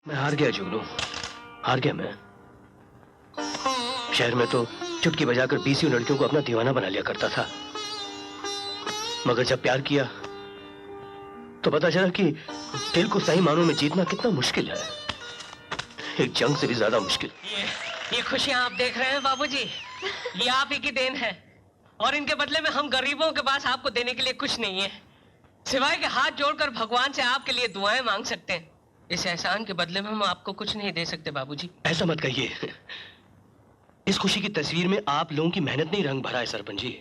मैं हार गया जुगनू, हार गया मैं। शहर में तो चुटकी बजाकर 20 लड़कियों को अपना दीवाना बना लिया करता था, मगर जब प्यार किया तो पता चला कि दिल को सही मानों में जीतना कितना मुश्किल है, एक जंग से भी ज्यादा मुश्किल। ये खुशियां आप देख रहे हैं बाबूजी, ये आप ही की देन है और इनके बदले में हम गरीबों के पास आपको देने के लिए कुछ नहीं है, सिवाय के हाथ जोड़कर भगवान से आपके लिए दुआएं मांग सकते हैं। इस एहसान के बदले में हम आपको कुछ नहीं दे सकते बाबूजी। ऐसा मत कहिए, इस खुशी की तस्वीर में आप लोगों की मेहनत नहीं रंग भरा है सरपंच जी,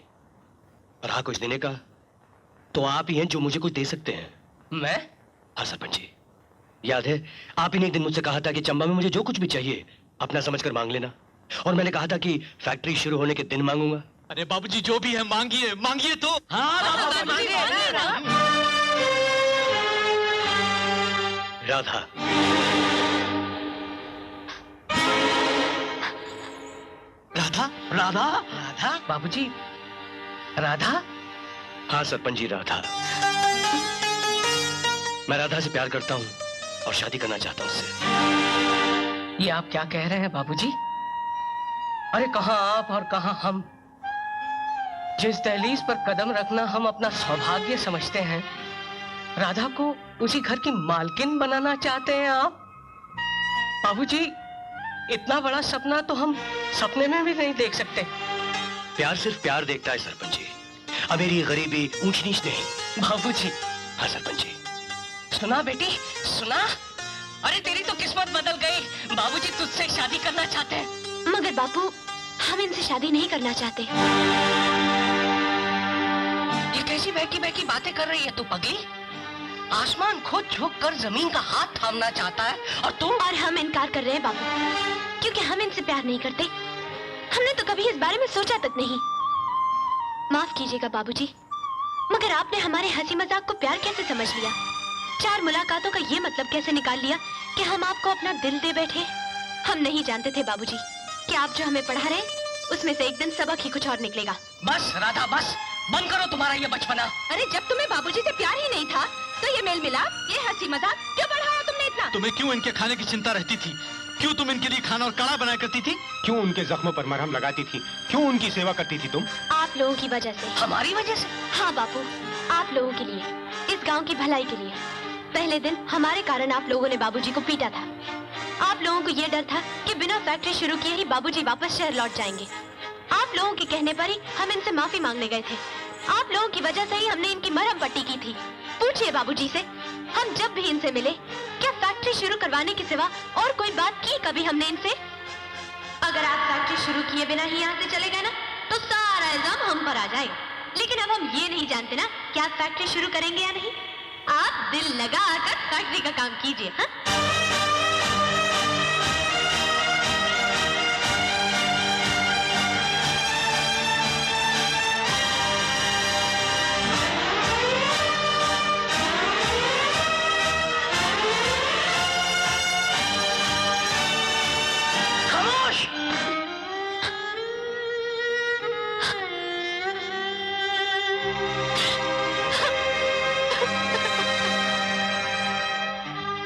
और हाँ कुछ देने का तो आप ही हैं जो मुझे कुछ दे सकते हैं। मैं? हाँ सरपंच जी, याद है आप ही ने एक दिन मुझसे कहा था कि चंबा में मुझे जो कुछ भी चाहिए अपना समझकर मांग लेना, और मैंने कहा था कि फैक्ट्री शुरू होने के दिन मांगूंगा। अरे बाबूजी जो भी है मांगिए, मांगिए तो। हाँ राधा, राधा राधा राधा बाबूजी, राधा? हाँ सरपंच जी राधा, मैं राधा से प्यार करता हूँ और शादी करना चाहता हूँ उससे। ये आप क्या कह रहे हैं बाबूजी? अरे कहाँ आप और कहाँ हम, जिस दहलीज पर कदम रखना हम अपना सौभाग्य समझते हैं, राधा को उसी घर की मालकिन बनाना चाहते हैं आप? बाबूजी इतना बड़ा सपना तो हम सपने में भी नहीं देख सकते। प्यार सिर्फ प्यार देखता है सरपंच जी, अमीरी गरीबी ऊंच नीच नहीं। बाबूजी। हाँ सरपंच जी। सुना बेटी सुना, अरे तेरी तो किस्मत बदल गई, बाबूजी तुझसे शादी करना चाहते हैं। मगर बापू हम इनसे शादी नहीं करना चाहते। ये कैसी बहकी बहकी बातें कर रही है तू पगली? आसमान खुद झुक कर जमीन का हाथ थामना चाहता है और तुम? और हम इनकार कर रहे हैं बाबू, क्योंकि हम इनसे प्यार नहीं करते। हमने तो कभी इस बारे में सोचा तक नहीं। माफ कीजिएगा बाबूजी, मगर आपने हमारे हंसी मजाक को प्यार कैसे समझ लिया? 4 मुलाकातों का ये मतलब कैसे निकाल लिया कि हम आपको अपना दिल दे बैठे? हम नहीं जानते थे बाबूजी कि आप जो हमें पढ़ा रहे उसमें से एक दिन सबक ही कुछ और निकलेगा। बस राधा बस, बंद करो तुम्हारा ये बचपना। अरे जब तुम्हें बाबूजी से प्यार ही नहीं था तो ये मेल मिलाप, ये हंसी मजाक क्यों बढ़ाया तुमने इतना? तुम्हें क्यों इनके खाने की चिंता रहती थी? क्यों तुम इनके लिए खाना और कड़ा बनाया करती थी? क्यों उनके जख्मों पर मरहम लगाती थी? क्यों उनकी सेवा करती थी तुम? आप लोगों की वजह से। हमारी वजह से? हाँ बापू, आप लोगों के लिए, इस गांव की भलाई के लिए। पहले दिन हमारे कारण आप लोगों ने बाबूजी को पीटा था। आप लोगों को ये डर था कि बिना फैक्ट्री शुरू किए ही बाबूजी वापस शहर लौट जाएंगे। आप लोगों के कहने पर ही हम इनसे माफी मांगने गए थे। आप लोगों की वजह से ही हमने इनकी मरहम पट्टी की थी। पूछिए बाबूजी से, हम जब भी इनसे मिले क्या फैक्ट्री शुरू करवाने के सिवा और कोई बात की कभी हमने इनसे? अगर आप फैक्ट्री शुरू किए बिना ही यहाँ से चले गए ना तो सारा इल्जाम हम पर आ जाएगा। लेकिन अब हम ये नहीं जानते ना कि आप फैक्ट्री शुरू करेंगे या नहीं। आप दिल लगा कर फैक्ट्री का काम कीजिए। हाँ?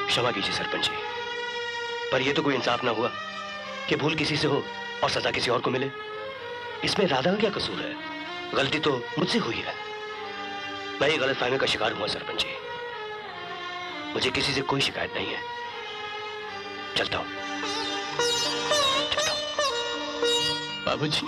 क्षमा कीजिए सरपंच जी, पर यह तो कोई इंसाफ ना हुआ कि भूल किसी से हो और सजा किसी और को मिले। इसमें राधा का क्या कसूर है? गलती तो मुझसे हुई है, मैं ये गलतफहमी का शिकार हुआ सरपंच जी। मुझे किसी से कोई शिकायत नहीं है। चलता हूं। बाबूजी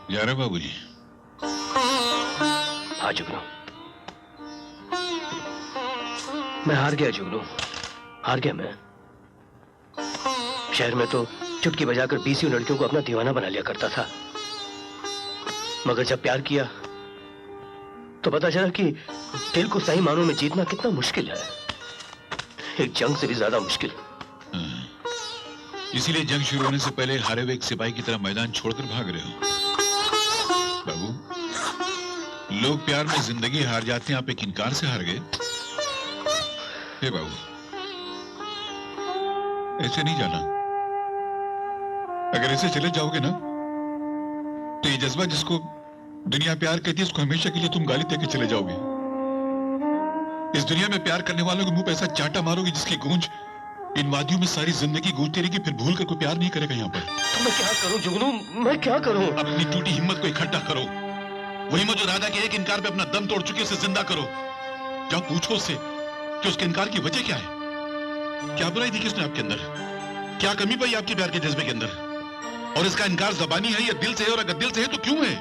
जा रहे बाबूजी? हाँ जुगनू, मैं हार गया जुगनू, हार गया मैं। शहर में तो चुटकी बजाकर 20 लड़कियों को अपना दीवाना बना लिया करता था, मगर जब प्यार किया तो पता चला कि दिल को सही मानों में जीतना कितना मुश्किल है, एक जंग से भी ज्यादा मुश्किल। इसीलिए जंग शुरू होने से पहले हारे हुए एक सिपाही की तरह मैदान छोड़कर भाग रहे हो। बाबू, लोग प्यार में जिंदगी हार जाते हैं, आप एक इनकार से हार गए। हे बाबू, ऐसे नहीं जाना। अगर ऐसे चले जाओगे ना तो ये जज्बा जिसको दुनिया प्यार कहती है उसको हमेशा के लिए तुम गाली देके चले जाओगे। इस दुनिया में प्यार करने वालों के मुंह पे ऐसा चांटा मारोगे जिसकी गूंज इन वादियों में सारी जिंदगी गूंजती रहेगी, फिर भूल कर कोई प्यार नहीं करेगा यहाँ पर। तो मैं क्या करूं जुगनू, मैं क्या करूं? अपनी टूटी हिम्मत को इकट्ठा करो। वही मुझे राधा के एक इनकार पे अपना दम तोड़ चुके उसे जिंदा करो। जाओ पूछो उससे कि उसके इनकार की वजह क्या है। क्या बुराई थी किसने आपके अंदर? क्या कमी पाई आपके प्यार के जज्बे के अंदर? और इसका इनकार ज़बानी है या दिल से है? और अगर दिल से है तो क्यों है?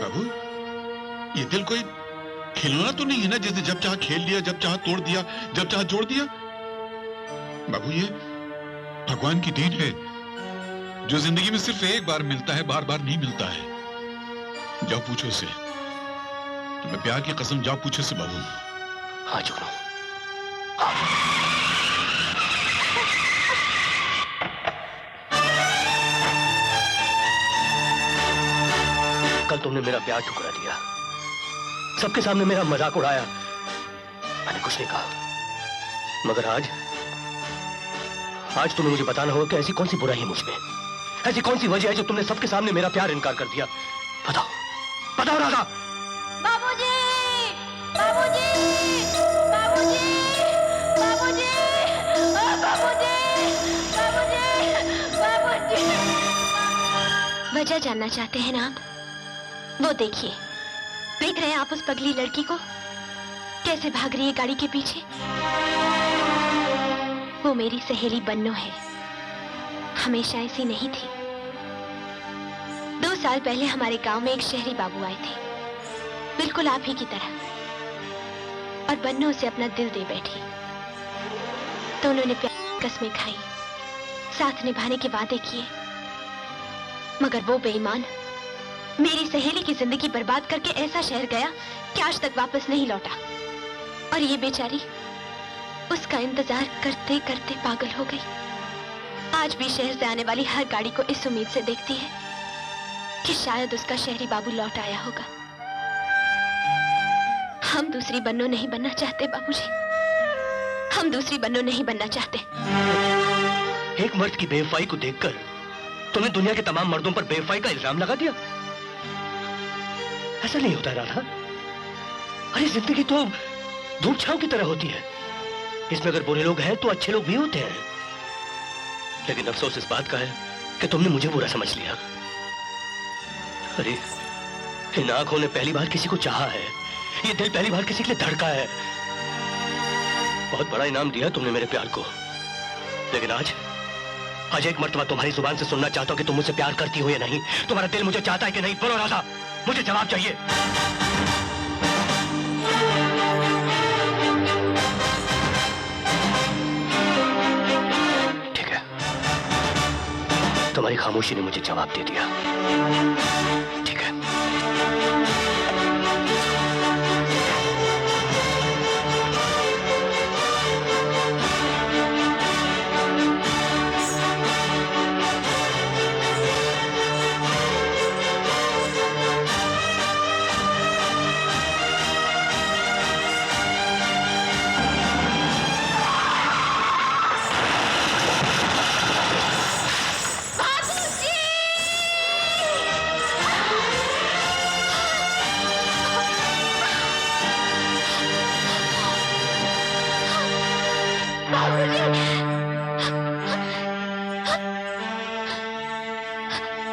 बाबू, ये दिल कोई खिलौना तो नहीं है ना जिसने जब चाह खेल लिया, जब चाह तोड़ दिया, जब चाह जोड़ दिया। बाबू, ये भगवान की देन है जो जिंदगी में सिर्फ एक बार मिलता है, बार बार नहीं मिलता है। जाओ पूछो उससे। तुम्हें प्यार की कसम, जाओ पूछो उससे बाबू। हाँ जुगनू। कल तुमने मेरा प्यार ठुकरा दिया, सबके सामने मेरा मजाक उड़ाया, मैंने कुछ नहीं कहा। मगर आज तुम्हें मुझे बताना होगा कि ऐसी कौन सी बुराई है मुझ में, ऐसी कौन सी वजह है जो तुमने सबके सामने मेरा प्यार इनकार कर दिया। बताओ, बताओ राधा। बाबूजी, बाबूजी, बाबूजी, बाबूजी, बाबूजी, बाबूजी, बाबूजी। वजह जानना चाहते हैं ना आप? वो देखिए, देख रहे हैं आप उस पगली लड़की को कैसे भाग रही है गाड़ी के पीछे? वो मेरी सहेली बन्नो है, हमेशा ऐसी नहीं थी। 2 साल पहले हमारे गांव में एक शहरी बाबू आए थे, बिल्कुल आप ही की तरह, और बन्नो उसे अपना दिल दे बैठी। तो उन्होंने प्यार की कसमें खाई, साथ निभाने के वादे किए, मगर वो बेईमान मेरी सहेली की जिंदगी बर्बाद करके ऐसा शहर गया कि आज तक वापस नहीं लौटा। और ये बेचारी उसका इंतजार करते करते पागल हो गई। आज भी शहर से आने वाली हर गाड़ी को इस उम्मीद से देखती है कि शायद उसका शहरी बाबू लौट आया होगा। हम दूसरी बन्नो नहीं बनना चाहते बाबूजी, हम दूसरी बन्नो नहीं बनना चाहते। एक मर्द की बेवफाई को देखकर तुमने दुनिया के तमाम मर्दों पर बेवफाई का इल्जाम लगा दिया। ऐसा नहीं होता राधा। अरे जिंदगी तो धूप छांव की तरह होती है, इसमें अगर बुरे लोग हैं तो अच्छे लोग भी होते हैं। लेकिन अफसोस इस बात का है कि तुमने मुझे बुरा समझ लिया। अरे इन आंखों ने पहली बार किसी को चाहा है, ये दिल पहली बार किसी के लिए धड़का है। बहुत बड़ा इनाम दिया तुमने मेरे प्यार को, लेकिन आज एक मर्तबा तुम्हारी जुबान से सुनना चाहता हूं कि तुम मुझसे प्यार करती हो या नहीं। तुम्हारा दिल मुझे चाहता है कि नहीं? बोलो राधा, मुझे जवाब चाहिए। ठीक है, तुम्हारी खामोशी ने मुझे जवाब दे दिया। ठीक है,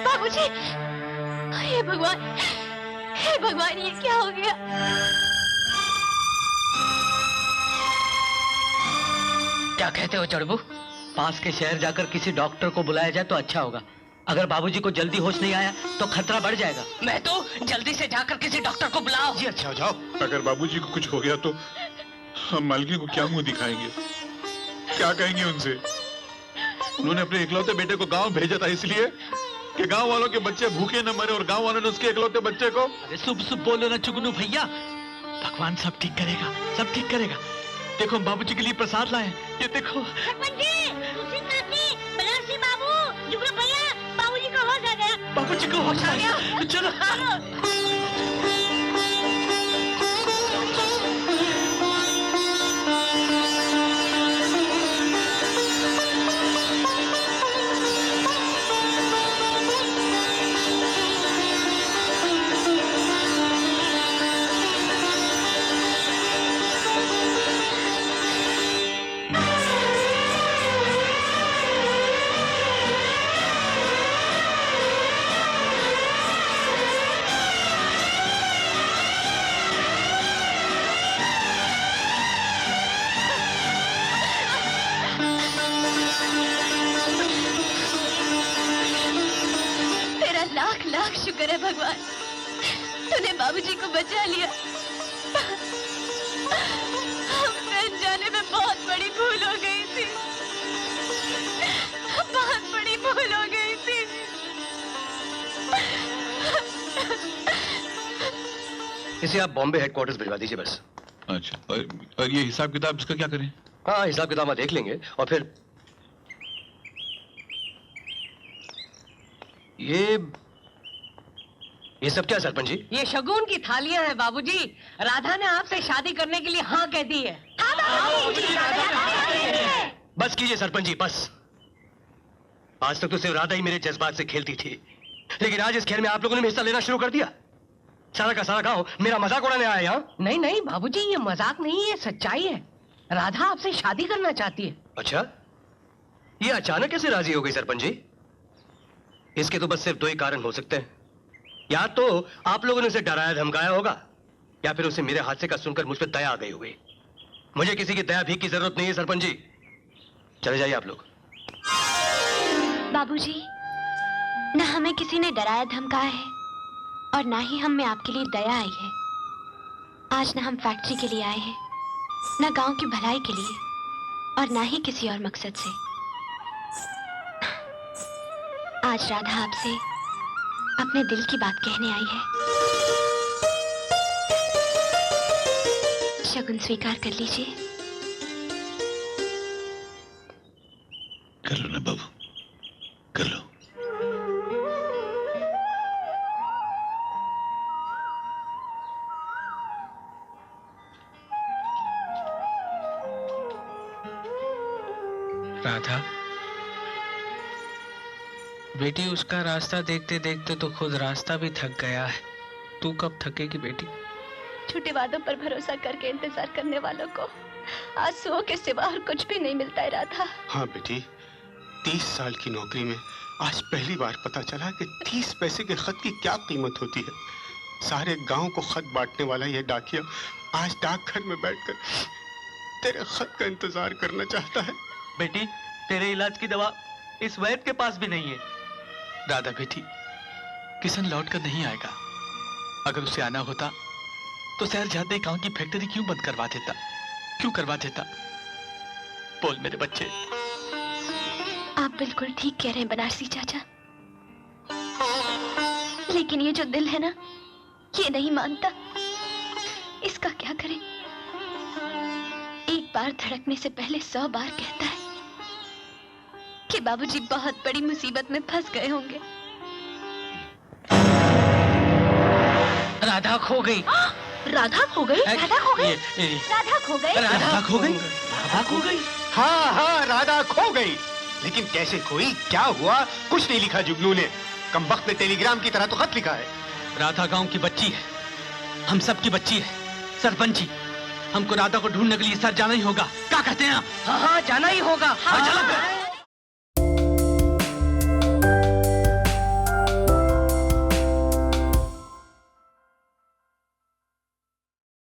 बाबूजी, हे भगवान, हे भगवान, ये क्या हो गया? क्या कहते हो चढ़बू? पास के शहर जाकर किसी डॉक्टर को बुलाया जाए तो अच्छा होगा। अगर बाबूजी को जल्दी होश नहीं आया तो खतरा बढ़ जाएगा। मैं तो जल्दी से जाकर किसी डॉक्टर को बुलाओ। जी अच्छा, जाओ। अगर बाबूजी को कुछ हो गया तो हम मालकिन को क्या मुंह दिखाएंगे, क्या कहेंगे उनसे? उन्होंने अपने इकलौते बेटे को गांव भेजा था इसलिए कि गांव वालों के बच्चे भूखे न मरे, और गांव वालों ने उसके इकलौते बच्चे को। अरे शुभ शुभ बोलो ना चुगनू भैया, भगवान सब ठीक करेगा, सब ठीक करेगा। देखो हम बाबूजी के लिए प्रसाद लाए हैं। ये देखो। बाबूजी को होश आ गया। बाबूजी को होश आ गया। चलो। शुक्र है भगवान, तूने बाबूजी को बचा लिया। हमसे अनजाने में बहुत बड़ी भूल हो गई थी, बहुत बड़ी भूल हो गई थी। इसे आप बॉम्बे हेडक्वार्टर्स भिजवा दीजिए बस। अच्छा, और ये हिसाब किताब इसका क्या करें? हाँ, हिसाब किताब हम देख लेंगे। और फिर ये सब क्या सरपंच जी? ये शगुन की थालियां हैं बाबूजी। राधा ने आपसे शादी करने के लिए हाँ कह दी है। बस कीजिए सरपंच जी, बस। आज तक तो सिर्फ राधा ही मेरे जज्बात से खेलती थी, लेकिन आज इस खेल में आप लोगों ने हिस्सा लेना शुरू कर दिया। सारा का सारा गांव मेरा मजाक उड़ाने आया यहाँ। नहीं नहीं बाबूजी, ये मजाक नहीं है, सच्चाई है। राधा आपसे शादी करना चाहती है। अच्छा, ये अचानक कैसे राजी हो गई सरपंच जी? इसके तो बस सिर्फ दो ही कारण हो सकते हैं। या तो आप लोगों ने उसे डराया धमकाया होगा, या फिर उसे मेरे हादसे का सुनकर मुझ पर दया आ गई होगी। मुझे किसी की दया भीख की जरूरत नहीं है सरपंच जी। चले जाइए आप लोग। बाबूजी, न हमें किसी ने डराया धमकाया है और ना ही हम में आपके लिए दया आई है। आज न हम फैक्ट्री के लिए आए हैं, न गांव की भलाई के लिए, और ना ही किसी और मकसद से। आज राधा आपसे अपने दिल की बात कहने आई है। शगुन स्वीकार कर लीजिए। कर लो ना बाबू, कर लो। राधा बेटी, उसका रास्ता देखते देखते तो खुद रास्ता भी थक गया है। तू कब थकेगी बेटी? झूठे वादों पर भरोसा करके इंतजार करने वालों को आंसुओं के सिवा और कुछ भी नहीं मिलता है राधा। हाँ बेटी, 30 साल की नौकरी में आज पहली बार पता चला कि 30 पैसे के खत की क्या कीमत होती है। सारे गांव को खत बांटने वाला यह डाकिया आज डाकघर में बैठकर तेरे खत का इंतजार करना चाहता है। बेटी, तेरे इलाज की दवा इस वैद्य के पास भी नहीं है। राधा बेटी, किशन लौट कर नहीं आएगा। अगर उसे आना होता तो शहर जाते गांव की फैक्ट्री क्यों बंद करवा देता? क्यों करवा देता? बोल मेरे बच्चे। आप बिल्कुल ठीक कह रहे हैं बनारसी चाचा, लेकिन ये जो दिल है ना, ये नहीं मानता। इसका क्या करें? एक बार धड़कने से पहले 100 बार कहता है कि बाबूजी बहुत बड़ी मुसीबत में फंस गए होंगे। राधा खो गई। राधा खो गई? राधा खो गई? राधा खो गई? राधा खो गई? राधा खो गई? हाँ, राधा खो गई। लेकिन कैसे खोई, क्या हुआ, कुछ नहीं लिखा जुगनू ने। कम वक्त में टेलीग्राम की तरह तो खत लिखा है। राधा गांव की बच्ची है, हम सब की बच्ची है। सरपंच जी, हमको राधा को ढूंढने के लिए सर जाना ही होगा। क्या कहते हैं आप? हाँ हाँ, जाना ही होगा। हाँ, चलो।